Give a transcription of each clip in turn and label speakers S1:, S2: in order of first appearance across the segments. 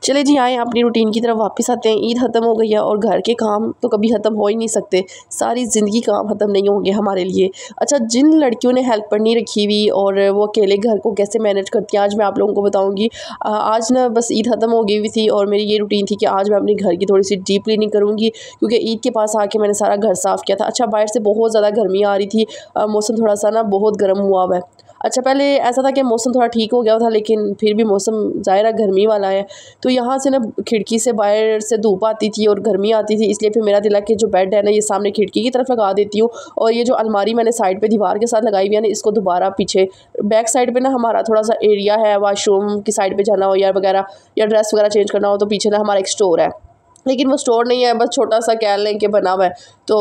S1: चले जी आए अपनी रूटीन की तरफ वापस आते हैं। ईद ख़त्म हो गई है और घर के काम तो कभी ख़त्म हो ही नहीं सकते, सारी ज़िंदगी काम ख़त्म नहीं होंगे हमारे लिए। अच्छा, जिन लड़कियों ने हेल्पर नहीं रखी हुई और वो अकेले घर को कैसे मैनेज करती हैं, आज मैं आप लोगों को बताऊंगी। आज ना बस ईद ख़त्म हो गई हुई थी और मेरी ये रूटीन थी कि आज मैं अपने घर की थोड़ी सी डीप क्लीनिंग करूँगी, क्योंकि ईद के पास आके मैंने सारा घर साफ़ किया था। अच्छा, बाहर से बहुत ज़्यादा गर्मी आ रही थी, मौसम थोड़ा सा ना बहुत गर्म हुआ हुआ है। अच्छा, पहले ऐसा था कि मौसम थोड़ा ठीक हो गया था, लेकिन फिर भी मौसम ज़ाहिर है गर्मी वाला है। तो यहाँ से ना खिड़की से बाहर से धूप आती थी और गर्मी आती थी, इसलिए फिर मेरा दिला कि जो बेड है ना ये सामने खिड़की की तरफ लगा देती हूँ, और ये जो अलमारी मैंने साइड पे दीवार के साथ लगाई हुई है ना, इसको दोबारा पीछे बैक साइड पे ना हमारा थोड़ा सा एरिया है, वॉशरूम की साइड पे जाना हो या वगैरह या ड्रेस वगैरह चेंज करना हो तो पीछे ना हमारा एक स्टोर है, लेकिन वो स्टोर नहीं है, बस छोटा सा कह लें कि बना हुआ है। तो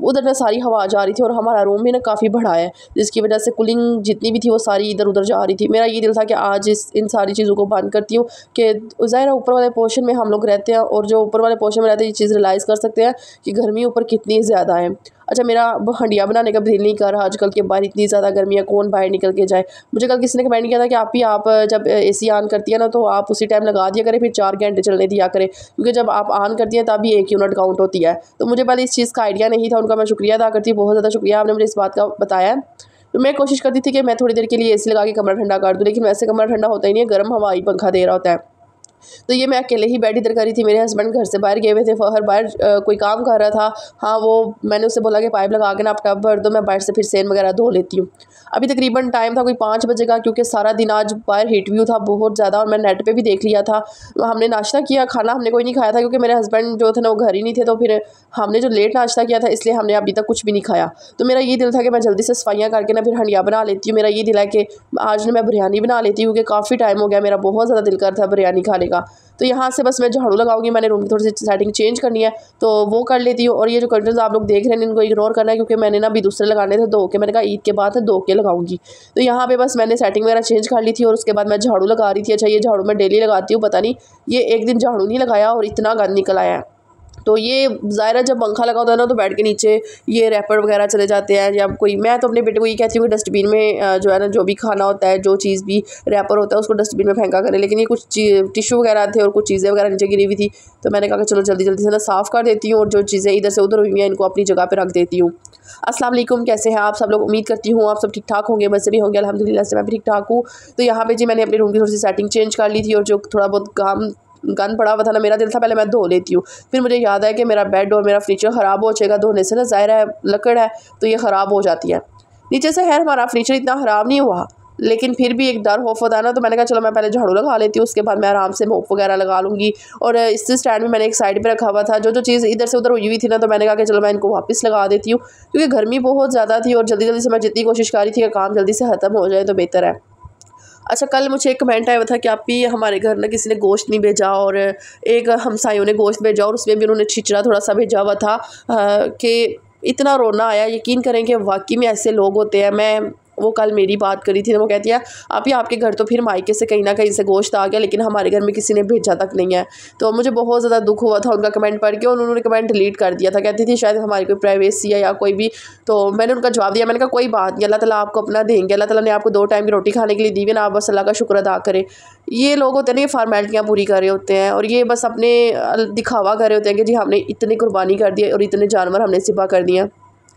S1: उधर ना सारी हवा जा रही थी और हमारा रूम भी ना काफ़ी बड़ा है, जिसकी वजह से कूलिंग जितनी भी थी वो सारी इधर उधर जा रही थी। मेरा ये दिल था कि आज इन सारी चीज़ों को बंद करती हूँ कि ज़ाहिर है ऊपर वाले पोर्शन में हम लोग रहते हैं, और जो ऊपर वाले पोर्शन में रहते हैं ये चीज़ रियलाइज़ कर सकते हैं कि गर्मी ऊपर कितनी ज़्यादा है। अच्छा, मेरा हंडिया बनाने का दिल नहीं कर रहा आजकल के, बाहर इतनी ज़्यादा गर्मी है, कौन बाहर निकल के जाए। मुझे कल किसी ने कमेंट किया था कि आप जब एसी ऑन करती है ना तो आप उसी टाइम लगा दिया करें, फिर 4 घंटे चलने दिया करें, क्योंकि जब आप ऑन करती हैं तभी 1 यूनिट काउंट होती है। तो मुझे पहले इस चीज़ का आइडिया नहीं था, उनका मैं शुक्रिया अदा करती हूँ, बहुत ज़्यादा शुक्रिया, आपने मुझे इस बात का बताया। तो मैं कोशिश करती थी कि मैं थोड़ी देर के लिए एसी लगा के कमरा ठंडा कर दूँ, लेकिन वैसे कमरा ठंडा होता ही नहीं है, गर्म हवा ही पंखा दे रहा होता है। तो ये मैं अकेले ही बैठ इधर करी थी, मेरे हस्बैंड घर से बाहर गए हुए थे, हर बाहर कोई काम कर रहा था। हाँ, वो मैंने उससे बोला कि पाइप लगा के ना आप टब भर दो, मैं बाहर से फिर सेन वगैरह धो लेती हूँ। अभी तकरीबन टाइम था कोई 5 बजे का, क्योंकि सारा दिन आज बाहर हीट व्यू था बहुत ज़्यादा, और मैं नेट पे भी देख लिया था। हमने नाश्ता किया, खाना हमने कोई नहीं खाया था, क्योंकि मेरे हस्बैंड जो थे ना वो घर ही नहीं थे, तो फिर हमने जो लेट नाश्ता किया था इसलिए हमने अभी तक कुछ भी नहीं खाया। तो मेरा ये दिल था कि मैं जल्दी से सफाइयाँ करके ना फिर हंडिया बना लेती हूँ। मेरा ये दिल है कि आज ना मैं बिरयानी बना लेती हूँ, क्योंकि काफ़ी टाइम हो गया, मेरा बहुत ज़्यादा दिल कर था बिरयानी खाने का। तो यहाँ से बस मैं झाड़ू लगाऊंगी, मैंने रूम की थोड़ी सी सेटिंग चेंज करनी है तो वो कर लेती हूँ। और ये जो कर्टन्स आप लोग देख रहे हैं इनको इग्नोर करना है, क्योंकि मैंने ना अभी दूसरे लगाने थे धो के, मैंने कहा ईद के बाद धो के लगाऊंगी। तो यहाँ पे बस मैंने सेटिंग वगैरह चेंज कर ली थी और उसके बाद मैं झाड़ू लगा रही थी। अच्छा, ये झाड़ू मैं डेली लगाती हूँ, पता नहीं ये एक दिन झाड़ू नहीं लगाया और इतना गंद निकल आया है। तो ये ज़ाहिर है जब पंखा लगा होता है ना तो बेड के नीचे ये रैपर वगैरह चले जाते हैं, या कोई, मैं तो अपने बेटे को ये कहती हूँ कि डस्टबिन में जो है ना जो भी खाना होता है, जो चीज़ भी रैपर होता है उसको डस्टबिन में फेंका करें। लेकिन ये कुछ टिश्यू वगैरह थे और कुछ चीज़ें वगैरह नीचे गिरी हुई थी, तो मैंने कहा कि चलो जल्दी जल्दी से ना साफ़ कर देती हूँ और जो चीज़ें इधर से उधर हुई हैं इनको अपनी जगह पर रख देती हूँ। अस्सलाम वालेकुम, कैसे हैं आप सब लोग? उम्मीद करती हूँ आप सब ठीक ठाक होंगे, वैसे भी होंगे, अल्हम्दुलिल्लाह से मैं भी ठीक ठाक हूँ। तो यहाँ पे जी मैंने अपने रूम की थोड़ी सी सेटिंग चेंज कर ली थी, और जो थोड़ा बहुत काम गंद पड़ा हुआ था ना, मेरा दिल था पहले मैं धो लेती हूँ। फिर मुझे याद आया कि मेरा बेड और मेरा फर्नीचर ख़राब हो जाएगा धोने से ना, ज़ाहिर है लकड़ है तो ये ख़राब हो जाती है। नीचे से खैर हमारा फर्नीचर इतना ख़राब नहीं हुआ, लेकिन फिर भी एक डर खौफ होता है ना, तो मैंने कहा चलो मैं पहले झाड़ू लगा लेती हूँ, उसके बाद मैं आराम से मोप वगैरह लगा लूँगी। और इस स्टैंड में मैंने एक साइड पे रखा हुआ था, जो चीज़ इधर से उधर हुई हुई थी ना, तो मैंने कहा कि चलो मैं इनको वापस लगा देती हूँ, क्योंकि गर्मी बहुत ज़्यादा थी और जल्दी जल्दी से मैं जितनी कोशिश कर रही थी कि काम जल्दी से ख़त्म हो जाए तो बेहतर है। अच्छा, कल मुझे एक कमेंट आया हुआ था कि आप भी हमारे घर ना किसी ने गोश्त नहीं भेजा, और एक हमसायों ने गोश्त भेजा और उसमें भी उन्होंने छिचड़ा थोड़ा सा भेजा हुआ था कि इतना रोना आया। यकीन करें कि वाकई में ऐसे लोग होते हैं। मैं वो कल मेरी बात करी थी, वो कहती है आप ही आपके घर तो फिर मायके से कहीं ना कहीं से गोश्त आ गया, लेकिन हमारे घर में किसी ने भेजा तक नहीं है। तो मुझे बहुत ज़्यादा दुख हुआ था उनका कमेंट पढ़ के, और उन्होंने कमेंट डिलीट कर दिया था, कहती थी शायद हमारी कोई प्राइवेसी है या कोई भी। तो मैंने उनका जवाब दिया, मैंने कहा कोई बात नहीं, अल्लाह ताला आपको अपना देंगे, अल्लाह ताला ने आपको 2 टाइम की रोटी खाने के लिए दी है ना, आप बस अल्लाह का शुक्र अदा करें। ये लोग होते हैं ना, ये फार्मेलिटियाँ पूरी कर रहे होते हैं और ये बस अपने दिखावा कर रहे होते हैं कि जी हमने इतनी कुर्बानी कर दी और इतने जानवर हमने ज़िबा कर दिए हैं।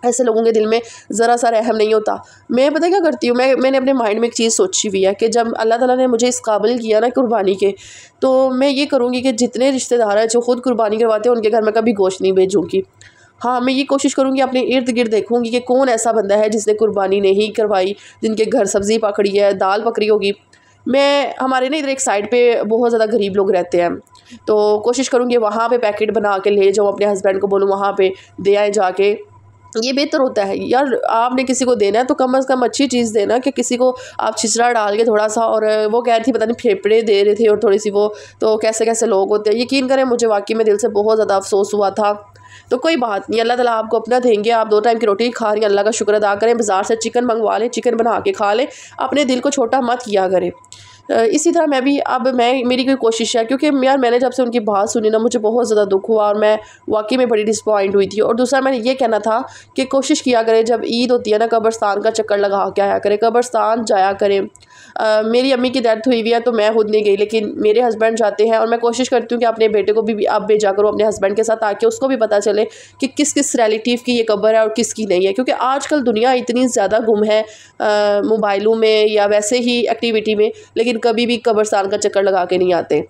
S1: ऐसे लोगों के दिल में ज़रा सा रहम नहीं होता। मैं पता क्या करती हूँ, मैंने अपने माइंड में एक चीज़ सोची हुई है कि जब अल्लाह ताला ने मुझे इस काबिल किया ना कुर्बानी के, तो मैं ये करूँगी कि जितने रिश्तेदार हैं जो ख़ुद कुर्बानी करवाते हैं उनके घर में कभी गोश्त नहीं भेजूँगी। हाँ, मैं ये कोशिश करूँगी अपने इर्द गिर्द देखूँगी कि कौन ऐसा बंदा है जिसने कुर्बानी नहीं करवाई, जिनके घर सब्ज़ी पकड़ी है, दाल पकड़ी होगी। मैं हमारे ना इधर एक साइड पे बहुत ज़्यादा गरीब लोग रहते हैं, तो कोशिश करूँगी वहाँ पे पैकेट बना के ले जाऊँ, अपने हस्बैंड को बोलूँ वहाँ पे दे आए जाके। ये बेहतर होता है यार, आपने किसी को देना है तो कम से कम अच्छी चीज़ देना, कि किसी को आप छिछरा डाल के थोड़ा सा, और वो कह रही थी पता नहीं फेफड़े दे रहे थे और थोड़ी सी वो, तो कैसे कैसे लोग होते हैं। यकीन करें मुझे वाकई में दिल से बहुत ज़्यादा अफसोस हुआ था। तो कोई बात नहीं, अल्लाह ताला आपको अपना देंगे। आप 2 टाइम की रोटी खा रही हैं, अल्लाह का शुक्र अदा करें। बाज़ार से चिकन मंगवा लें, चिकन बना के खा लें, अपने दिल को छोटा मत किया करें। इसी तरह मैं मेरी कोई कोशिश है, क्योंकि यार मैंने जब से उनकी बात सुनी ना मुझे बहुत ज़्यादा दुख हुआ और मैं वाकई में बड़ी डिसपॉइंट हुई थी। और दूसरा मैंने ये कहना था कि कोशिश किया करें जब ईद होती है ना, कब्रस्तान का चक्कर लगा के आया करें, कब्रस्तान जाया करें। मेरी अम्मी की डेथ हुई हुई है तो मैं खुद नहीं गई, लेकिन मेरे हस्बैंड जाते हैं और मैं कोशिश करती हूँ कि अपने बेटे को भी आप भेजा करो अपने हस्बैंड के साथ, ताकि उसको भी पता चले कि किस किस रिलेटिव की ये कब्र है और किसकी नहीं है। क्योंकि आजकल दुनिया इतनी ज़्यादा गुम है मोबाइलों में या वैसे ही एक्टिविटी में, लेकिन कभी भी कब्रस्तान का चक्कर लगा के नहीं आते।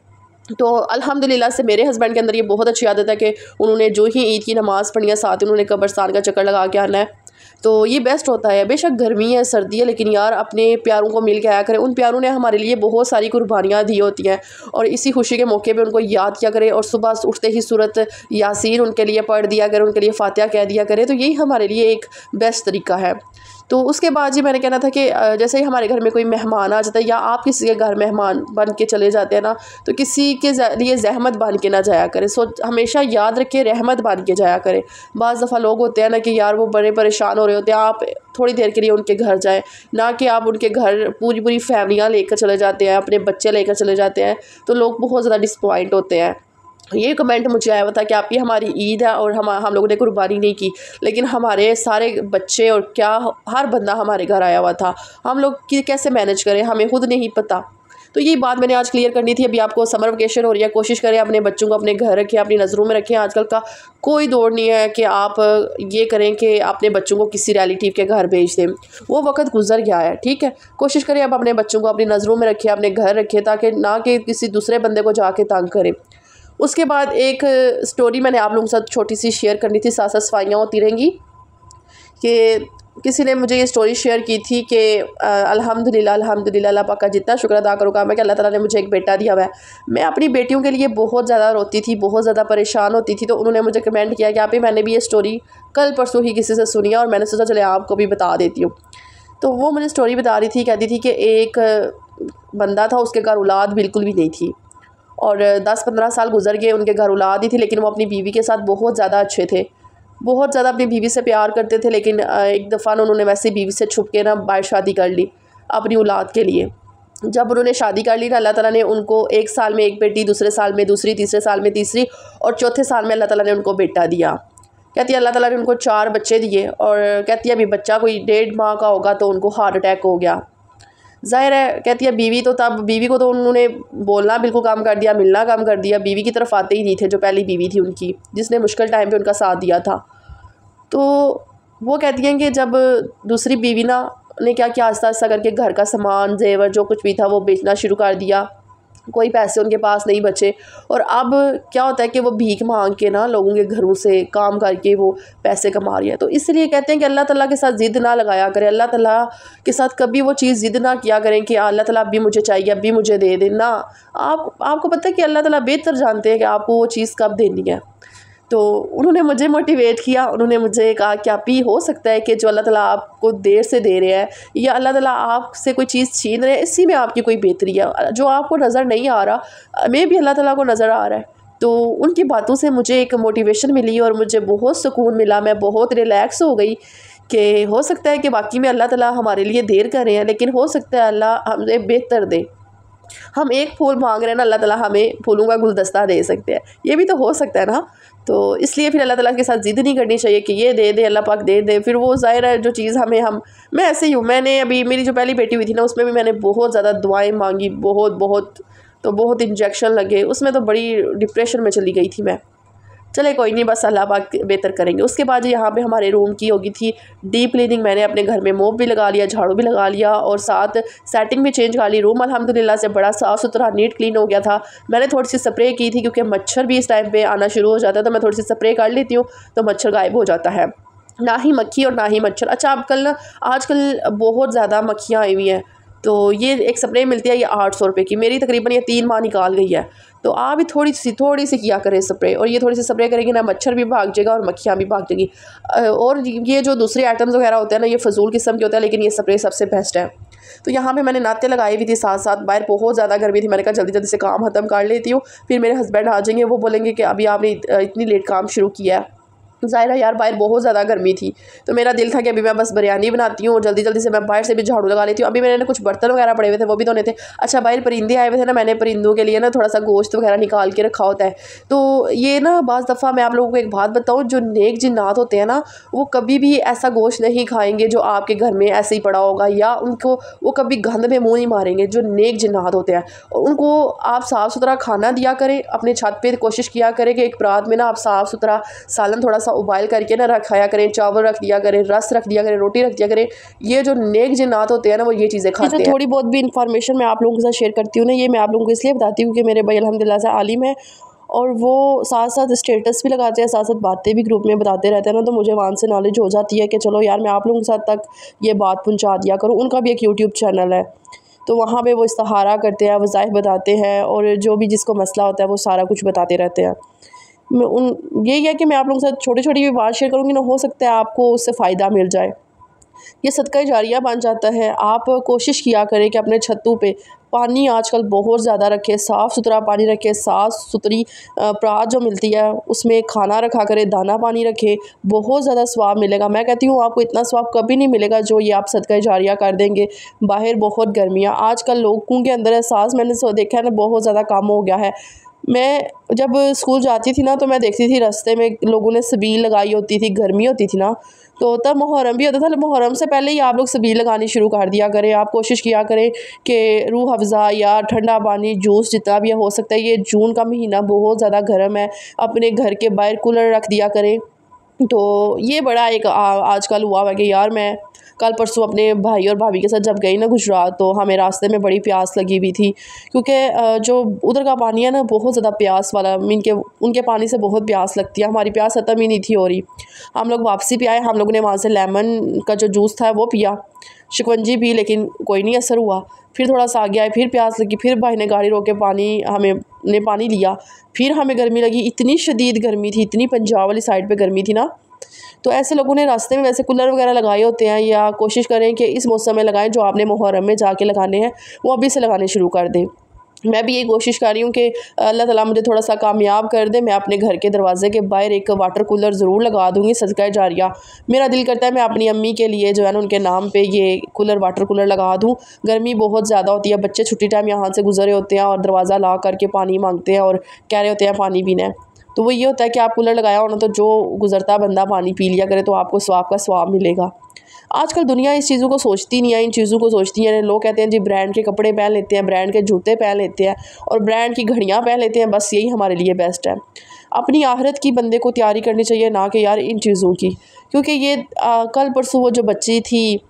S1: तो अल्हम्दुलिल्लाह से मेरे हस्बैंड के अंदर ये बहुत अच्छी आदत है कि उन्होंने जो ही ईद की नमाज़ पढ़ी है साथ उन्होंने कब्रस्तान का चक्कर लगा के आना है। तो ये बेस्ट होता है। बेशक गर्मी है, सर्दी है, लेकिन यार अपने प्यारों को मिल के आया करें। उन प्यारों ने हमारे लिए बहुत सारी कुर्बानियाँ दी होती हैं और इसी खुशी के मौके पे उनको याद किया करें और सुबह उठते ही सूरत यासीन उनके लिए पढ़ दिया करें, उनके लिए फातिहा कह दिया करें। तो यही हमारे लिए एक बेस्ट तरीका है। तो उसके बाद जी मैंने कहना था कि जैसे ही हमारे घर में कोई मेहमान आ जाता है या आप किसी के घर मेहमान बन के चले जाते हैं ना, तो किसी के लिए ज़हमत बन के ना जाया करें। हमेशा याद रखें, रहमत बन के जाया करें। बाज़ दफ़ा लोग होते हैं ना कि यार वो बड़े परेशान हो रहे होते हैं, आप थोड़ी देर के लिए उनके घर जाएं, ना कि आप उनके घर पूरी पूरी फैमिलियाँ लेकर चले जाते हैं, अपने बच्चे लेकर चले जाते हैं, तो लोग बहुत ज़्यादा डिसपॉइंट होते हैं। ये कमेंट मुझे आया हुआ था कि आप, ये हमारी ईद है और हम लोगों ने कुर्बानी नहीं की, लेकिन हमारे सारे बच्चे और क्या हर बंदा हमारे घर आया हुआ था, हम लोग कैसे मैनेज करें हमें खुद नहीं पता। तो ये बात मैंने आज क्लियर करनी थी। अभी आपको समर वेकेशन हो रही है, कोशिश करें अपने बच्चों को अपने घर रखें, अपनी नज़रों में रखें। आजकल का कोई दौर नहीं है कि आप ये करें कि अपने बच्चों को किसी रिलेटिव के घर भेज दें, वो वक्त गुजर गया है। ठीक है, कोशिश करें आप अपने बच्चों को अपनी नज़रों में रखें, अपने घर रखें, ताकि ना कि किसी दूसरे बंदे को जाके तंग करें। उसके बाद एक स्टोरी मैंने आप लोगों के साथ छोटी सी शेयर करनी थी, साथ साथ सफाइयाँ होती रहेंगी। कि किसी ने मुझे ये स्टोरी शेयर की थी कि अल्हम्दुलिल्लाह अल्हम्दुलिल्लाह, अल्लाह पाक का जितना शुक्र अदा करूँगा मैं कि अल्लाह ताला ने मुझे एक बेटा दिया हुआ है। मैं अपनी बेटियों के लिए बहुत ज़्यादा रोती थी, बहुत ज़्यादा परेशान होती थी। तो उन्होंने मुझे कमेंट किया कि आप ही, मैंने भी ये स्टोरी कल परसों ही किसी से सुनी है और मैंने सोचा चले आपको भी बता देती हूँ। तो वो मुझे स्टोरी बता रही थी, कहती थी कि एक बंदा था, उसके घर औलाद बिल्कुल भी नहीं थी और 10-15 साल गुजर गए, उनके घर औलाद ही थी, लेकिन वो अपनी बीवी के साथ बहुत ज़्यादा अच्छे थे, बहुत ज़्यादा अपनी बीवी से प्यार करते थे। लेकिन एक दफ़ा उन्होंने वैसे ही बीवी से छुप के ना बाहर शादी कर ली अपनी औलाद के लिए। जब उन्होंने शादी कर ली ना, अल्लाह ताला ने उनको एक साल में एक बेटी, दूसरे साल में दूसरी, तीसरे साल में तीसरी और चौथे साल में अल्लाह ताला ने उनको बेटा दिया। कहती है अल्लाह ताला ने उनको 4 बच्चे दिए और कहती है अभी बच्चा कोई 1.5 माह का होगा तो उनको हार्ट अटैक हो गया। ज़ाहिर है, कहती है बीवी को तो उन्होंने बोलना बिल्कुल कम कर दिया, मिलना कम कर दिया, बीवी की तरफ आते ही नहीं थे, जो पहली बीवी थी उनकी, जिसने मुश्किल टाइम पे उनका साथ दिया था। तो वो कहती हैं कि जब दूसरी बीवी ने क्या किया, आहिस्ता आहिस्ता करके घर का सामान, जेवर जो कुछ भी था वो बेचना शुरू कर दिया, कोई पैसे उनके पास नहीं बचे। और अब क्या होता है कि वो भीख मांग के ना लोगों के घरों से काम करके वो पैसे कमा रही है। तो इसलिए कहते हैं कि अल्लाह ताला के साथ ज़िद ना लगाया करें, अल्लाह ताला के साथ कभी वो चीज़ ज़िद ना किया करें कि अल्लाह ताला अब भी मुझे चाहिए, अब भी मुझे दे देना। आपको पता है कि अल्लाह ताला बेहतर जानते हैं कि आपको वो चीज़ कब देनी है। तो उन्होंने मुझे मोटिवेट किया, उन्होंने मुझे कहा कि आप ही, हो सकता है कि जो अल्लाह ताला आपको देर से दे रहे हैं या अल्लाह ताला आपसे कोई चीज़ छीन रहे हैं, इसी में आपकी कोई बेहतरी है, जो आपको नज़र नहीं आ रहा मैं भी अल्लाह ताला को नज़र आ रहा है। तो उनकी बातों से मुझे एक मोटिवेशन मिली और मुझे बहुत सुकून मिला, मैं बहुत रिलैक्स हो गई कि हो सकता है कि वाकई में अल्लाह ताला हमारे लिए देर कर रहे हैं, लेकिन हो सकता है अल्लाह हमें बेहतर दे। हम एक फूल मांग रहे हैं ना, अल्लाह ताला हमें फूलों का गुलदस्ता दे सकते हैं, ये भी तो हो सकता है ना। तो इसलिए फिर अल्लाह ताला के साथ ज़िद नहीं करनी चाहिए कि ये दे दे, अल्लाह पाक दे दे। फिर वो ज़ाहिर है जो चीज़ मैं ऐसे ही हूँ, मैंने अभी मेरी जो पहली बेटी हुई थी ना, उसमें भी मैंने बहुत ज़्यादा दुआएं मांगी, बहुत इंजेक्शन लगे, उसमें तो बड़ी डिप्रेशन में चली गई थी मैं। चले कोई नहीं, बस अल्लाह पाक बेहतर करेंगे। उसके बाद यहाँ पे हमारे रूम की होगी थी डीप क्लीनिंग, मैंने अपने घर में मोप भी लगा लिया, झाड़ू भी लगा लिया और साथ सेटिंग भी चेंज कर ली। रूम अल्हम्दुलिल्लाह से बड़ा साफ़ सुथरा नीट क्लीन हो गया था। मैंने थोड़ी सी स्प्रे की थी क्योंकि मच्छर भी इस टाइम पे आना शुरू हो जाता है, तो मैं थोड़ी सी स्प्रे कर लेती हूँ तो मच्छर गायब हो जाता है, ना ही मक्खी और ना ही मच्छर। अच्छा, आजकल बहुत ज़्यादा मक्खियाँ आई हुई हैं, तो ये एक स्प्रे मिलती है, ये 800 रुपये की, मेरी तकरीबन ये 3 माह निकाल गई है। तो आप भी थोड़ी सी किया करें स्प्रे, और ये थोड़ी सी स्प्रे करेंगे ना, मच्छर भी भाग जाएगा और मक्खियाँ भी भाग जाएगी। और ये जो दूसरे आइटम्स वगैरह होते हैं ना, ये फजूल किस्म के होते हैं, लेकिन ये स्प्रे सबसे बेस्ट है। तो यहाँ पे मैंने नाते लगाई हुई थी, साथ साथ बाहर बहुत ज़्यादा गर्मी थी, मैंने कहा जल्दी जल्दी से काम ख़त्म कर लेती हूँ, फिर मेरे हस्बैंड आ जाएंगे, वो बोलेंगे कि अभी आपने इतनी लेट काम शुरू किया है। ज़ाहिर है यार बाहर बहुत ज़्यादा गर्मी थी, तो मेरा दिल था कि अभी मैं बस बिरयानी बनाती हूँ और जल्दी जल्दी से मैं बाहर से भी झाड़ू लगा लेती हूँ। अभी मैंने कुछ बर्तन वगैरह पड़े हुए थे वो भी धोने थे। अच्छा बाहर परिंदे आए हुए थे ना, मैंने परिंदों के लिए ना थोड़ा सा गोश्त वगैरह निकाल के रखा होता है। तो ये ना बाज़ दफ़ा मैं आप लोगों को एक बात बताऊँ, जो नेक जिन्नात होते हैं ना, वो कभी भी ऐसा गोश्त नहीं खाएंगे जो आपके घर में ऐसे ही पड़ा होगा, या उनको वो कभी गंद में मुँह नहीं मारेंगे। जो नेक जिन्नात होते हैं और उनको आप साफ़ सुथरा खाना दिया करें। अपने छत पे कोशिश किया करें कि एक परात में ना आप साफ़ सुथरा सालन थोड़ा सा उबाल करके ना रखाया करें, चावल रख दिया करें, रस रख दिया करें, रोटी रख दिया करें। ये जो नेक जिन्नात होते हैं ना, वो ये चीज़ें खाते हैं। थोड़ी बहुत भी इन्फॉर्मेशन मैं आप लोगों के साथ शेयर करती हूँ ना, ये मैं आप लोगों को इसलिए बताती हूँ कि मेरे भाई अल्हम्दुलिल्लाह से आलिम है और वो साथ साथ स्टेटस भी लगाते हैं, साथ साथ बातें भी ग्रुप में बताते रहते हैं ना, तो मुझे वहाँ से नॉलेज हो जाती है कि चलो यार मैं आप लोगों के साथ तक ये बात पहुँचा दिया करूँ। उनका भी एक यूट्यूब चैनल है, तो वहाँ पे वो इस्तिखारा करते हैं, वज़ाइफ बताते हैं और जो भी जिसको मसला होता है वो सारा कुछ बताते रहते हैं। मैं यही है कि मैं आप लोगों के साथ छोटी छोटी भी बात शेयर करूँगी ना, हो सकता है आपको उससे फ़ायदा मिल जाए। ये सदका जारिया बन जाता है। आप कोशिश किया करें कि अपने छतों पे पानी आजकल बहुत ज़्यादा रखें, साफ़ सुथरा पानी रखें, साफ़ सुथरी परात जो मिलती है उसमें खाना रखा करें, दाना पानी रखें, बहुत ज़्यादा स्वाब मिलेगा। मैं कहती हूँ आपको इतना स्वाब कभी नहीं मिलेगा जो ये आप सदका जारिया कर देंगे। बाहर बहुत गर्मियाँ, आजकल लोगों के अंदर एहसास मैंने देखा है ना, बहुत ज़्यादा कम हो गया है। मैं जब स्कूल जाती थी ना, तो मैं देखती थी रास्ते में लोगों ने छबील लगाई होती थी, गर्मी होती थी ना, तो तब मुहर्रम भी होता था। मुहर्रम से पहले ही आप लोग छबील लगानी शुरू कर दिया करें। आप कोशिश किया करें कि रूह अफ़ज़ा या ठंडा पानी, जूस जितना भी हो सकता है। ये जून का महीना बहुत ज़्यादा गर्म है, अपने घर के बाहर कूलर रख दिया करें। तो ये बड़ा एक आजकल हुआ है कि यार मैं कल परसों अपने भाई और भाभी के साथ जब गई ना गुजरात, तो हमें रास्ते में बड़ी प्यास लगी हुई थी, क्योंकि जो उधर का पानी है ना बहुत ज़्यादा प्यास वाला, मीन के उनके पानी से बहुत प्यास लगती है। हमारी प्यास ख़त्म ही नहीं थी हो रही। हम लोग वापसी पे आए, हम लोगों ने वहाँ से लेमन का जो जूस था वो पिया, शिकंजी पी, लेकिन कोई नहीं असर हुआ। फिर थोड़ा सा आगे आए, फिर प्यास लगी, फिर भाई ने गाड़ी रोक के पानी लिया, फिर हमें गर्मी लगी। इतनी शदीद गर्मी थी, इतनी पंजाब वाली साइड पे गर्मी थी ना। तो ऐसे लोगों ने रास्ते में वैसे कूलर वगैरह लगाए होते हैं, या कोशिश करें कि इस मौसम में लगाएं। जो आपने मुहर्रम में जाके लगाने हैं वो अभी से लगाने शुरू कर दें। मैं भी ये कोशिश कर रही हूँ कि अल्लाह ताला मुझे थोड़ा सा कामयाब कर दे। मैं अपने घर के दरवाजे के बाहर एक वाटर कूलर ज़रूर लगा दूँगी, सदका जारिया। मेरा दिल करता है मैं अपनी अम्मी के लिए जो है ना, उनके नाम पे ये कूलर, वाटर कूलर लगा दूँ। गर्मी बहुत ज़्यादा होती है, बच्चे छुट्टी टाइम यहाँ से गुजरे होते हैं और दरवाज़ा ला करके पानी मांगते हैं और कह रहे होते हैं पानी पीना है। तो वो ये होता है कि आप कूलर लगाया हो ना, तो जो गुज़रता बंदा पानी पी लिया करे, तो आपको स्वाब का स्वाब मिलेगा। आजकल दुनिया इस चीज़ों को सोचती नहीं है, इन चीज़ों को सोचती है। लोग कहते हैं जी ब्रांड के कपड़े पहन लेते हैं, ब्रांड के जूते पहन लेते हैं और ब्रांड की घड़ियाँ पहन लेते हैं, बस यही हमारे लिए बेस्ट है। अपनी आखिरत की बंदे को तैयारी करनी चाहिए, ना कि यार इन चीज़ों की। क्योंकि ये कल परसों वो जो बच्ची थी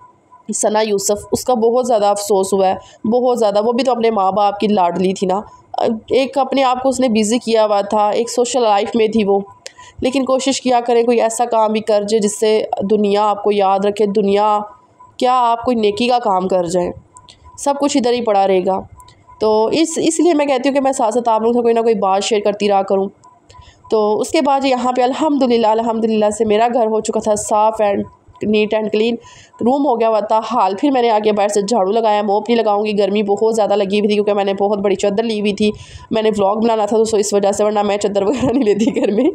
S1: सना यूसुफ, उसका बहुत ज़्यादा अफसोस हुआ है, बहुत ज़्यादा। वो भी तो अपने माँ बाप की लाडली थी ना। एक अपने आप को उसने बिज़ी किया हुआ था, एक सोशल लाइफ में थी वो। लेकिन कोशिश किया करें कोई ऐसा काम भी कर जाए जिससे दुनिया आपको याद रखे। दुनिया क्या, आप कोई नेकी का काम कर जाएं, सब कुछ इधर ही पड़ा रहेगा। तो इसलिए मैं कहती हूँ कि मैं साथ साथ आप लोगों से कोई ना कोई बात शेयर करती रहा करूँ। तो उसके बाद यहाँ पे अल्हम्दुलिल्लाह से मेरा घर हो चुका था साफ़ and neat and clean. Room हो गया हुआ था हाल। फिर मैंने आगे बाहर से झाड़ू लगाया। मोप नहीं लगाऊंगी, गर्मी बहुत ज़्यादा लगी हुई थी, क्योंकि मैंने बहुत बड़ी चादर ली हुई थी। मैंने व्लॉग बनाना था, तो सो इस वजह से, वरना मैं चादर वगैरह नहीं लेती घर में।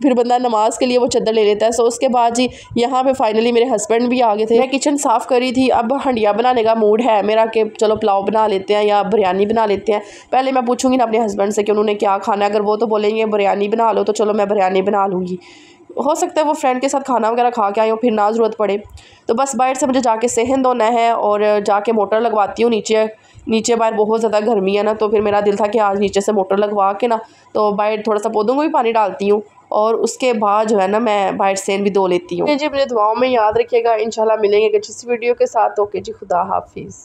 S1: फिर बंदा नमाज के लिए वो चादर ले लेता है। सो उसके बाद जी यहाँ पे फाइनली मेरे हस्बैंड भी आ गए थे। मैं किचन साफ़ करी थी। अब हंडिया बनाने का मूड है मेरा कि चलो पुलाव बना लेते हैं या बिरयानी बना लेते हैं। पहले मैं पूछूंगी ना अपने हस्बैंड से कि उन्होंने क्या खाना है। अगर वो तो बोलेंगे बिरयानी बना लो, तो चलो मैं बिरयानी बना लूँगी। हो सकता है वो फ्रेंड के साथ खाना वगैरह खा के आए हो, फिर ना ज़रूरत पड़े। तो बस बाहर से मुझे जाके सेहन धोना है और जाके मोटर लगवाती हूँ नीचे बाहर बहुत ज़्यादा गर्मी है ना, तो फिर मेरा दिल था कि आज नीचे से मोटर लगवा के ना, तो बाहर थोड़ा सा पौधों को भी पानी डालती हूँ और उसके बाद जो है ना मैं बाहर सेहन भी धो लेती हूँ। जी, मुझे दुआओं में याद रखिएगा। इंशाल्लाह मिलेंगे एक अच्छी सी वीडियो के साथ। ओके जी, खुदा हाफिज़।